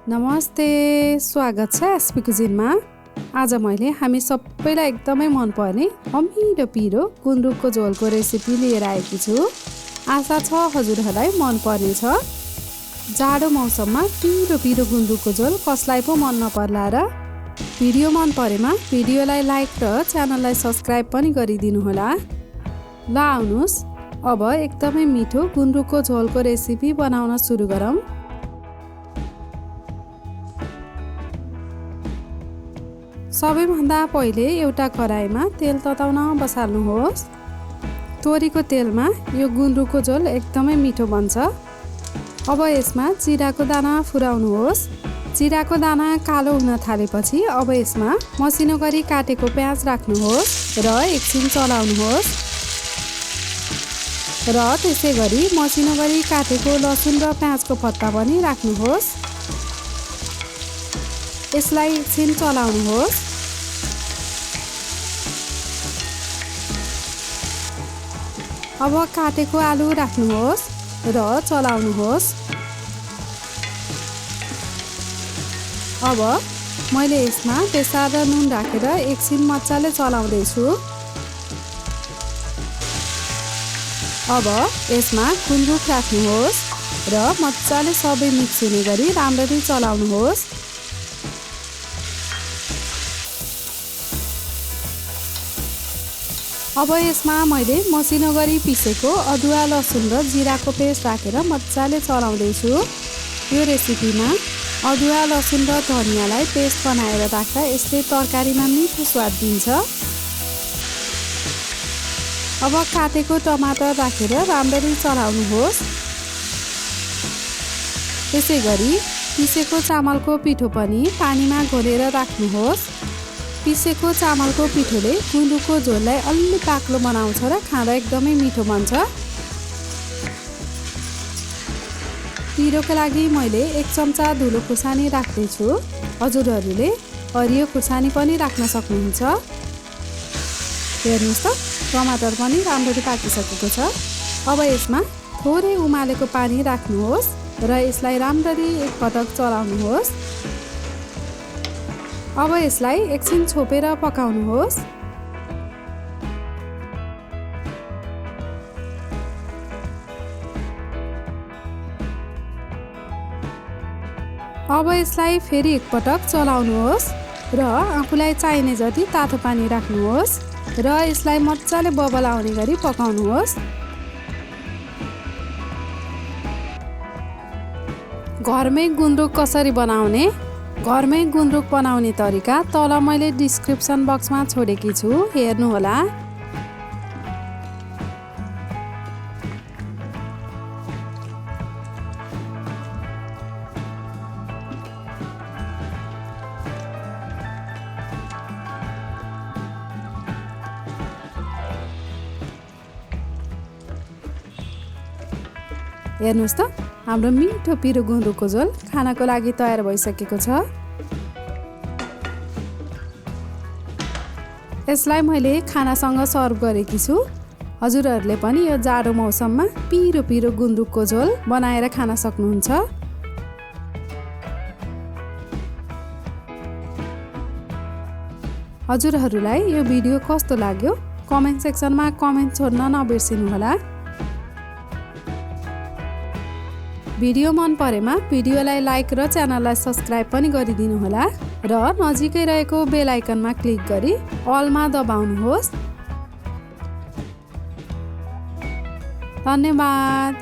नमस्ते, स्वागत छ एसपी कुजिनमा। आज मैले हामी सबैलाई एकदमै मन पर्ने अमिलो पिरो गुन्द्रुकको झोलको रेसिपी लिएर आएकी छु। आशा छ हजुरहरूलाई मन पर्नेछ। जाडो मौसममा पिरो पिरो गुन्द्रुकको झोल कसलाई पो मन नपर्ला र। भिडियो मन परेमा भिडियोलाई लाइक र च्यानललाई सब्स्क्राइब पनि गरिदिनु होला। ल आउनुहोस्, अब एकदमै मिठो गुन्द्रुकको झोलको रेसिपी बनाउन सुरु गरौँ। सबैभन्दा पहिले एउटा कराईमा तेल तताउन बसाल्नुहोस्। तोरीको तेलमा यो गुन्द्रुकको झोल एकदमै मिठो बन्छ। अब यसमा जिराको दाना फुराउनुहोस्। जिराको दाना कालो हुन थालेपछि अब यसमा मसिनो गरी काटेको प्याज राख्नुहोस् र एकछिन चलाउनुहोस्। र त्यसै गरी मसिनो गरी काटेको लसुन र प्याजको पत्ता पनि राख्नुहोस्। यसलाई एकछिन चलाउनुहोस्। अब काटेको आलु राख्नुहोस् र चलाउनुहोस्। अब मैले यसमा बेसार र नुन राखेर एकछिन मजाले चलाउँदैछु। अब यसमा गुन्द्रुक राख्नुहोस् र मजाले सबै मिक्स हुने गरी राम्ररी चलाउनुहोस्। अब यसमा मैले मसिनो गरी पिसेको अदुवा लसुन र जिराको पेस्ट राखेर मजाले चलाउँदैछु। यो रेसिपीमा अदुवा लसुन र धनियाँलाई पेस्ट बनाएर राख्दा यसले तरकारीमा मिठो स्वाद दिन्छ। अब काटेको टमाटर राखेर राम्ररी चलाउनुहोस्। त्यसै गरी पिसेको चामलको पिठो पनि पानीमा घोलेर राख्नुहोस्। पिसेको चामलको पिठोले गुन्द्रुकको झोललाई अलि बाक्लो बनाउँछ र खाँदा एकदमै मिठो बन्छ। पिरोको लागि मैले 1 चम्चा धुलो खुर्सानी राख्दैछु। हजुरहरूले हरियो खुर्सानी पनि राख्न सक्नुहुन्छ। हेर्नुहोस् त, टमाटर पनि राम्ररी पाकिसकेको छ। अब यसमा थोरै उमालेको पानी राख्नुहोस् र यसलाई राम्ररी एकपटक चलाउनुहोस्। अब यसलाई एकछिन छोपेर पकाउनुहोस्। अब यसलाई फेरि एकपटक चलाउनुहोस् र आफूलाई चाहिने जति तातो पानी राख्नुहोस् र यसलाई मजाले बबल आउने गरी पकाउनुहोस्। घरमै गुन्द्रुक कसरी बनाउने? घरमै गुन्द्रुक बनाउने तरिका तल मैले डिस्क्रिप्सन बक्समा छोडेकी छु, हेर्नुहोला। हेर्नुहोस् त, हाम्रो मिठो पिरो गुन्द्रुकको झोल खानाको लागि तयार भइसकेको छ। यसलाई मैले खानासँग सर्भ गरेकी छु। हजुरहरूले पनि यो जाडो मौसममा पिरो पिरो गुन्द्रुकको झोल बनाएर खान सक्नुहुन्छ। हजुरहरूलाई यो भिडियो कस्तो लाग्यो कमेन्ट सेक्सनमा कमेन्ट छोड्न नबिर्सिनुहोला। भिडियो मन परेमा भिडियोलाई लाइक र च्यानललाई सब्स्क्राइब पनि गरिदिनु होला र नजिकै रहेको बेल आइकनमा क्लिक गरी अलमा दबाउनुहोस्। धन्यवाद।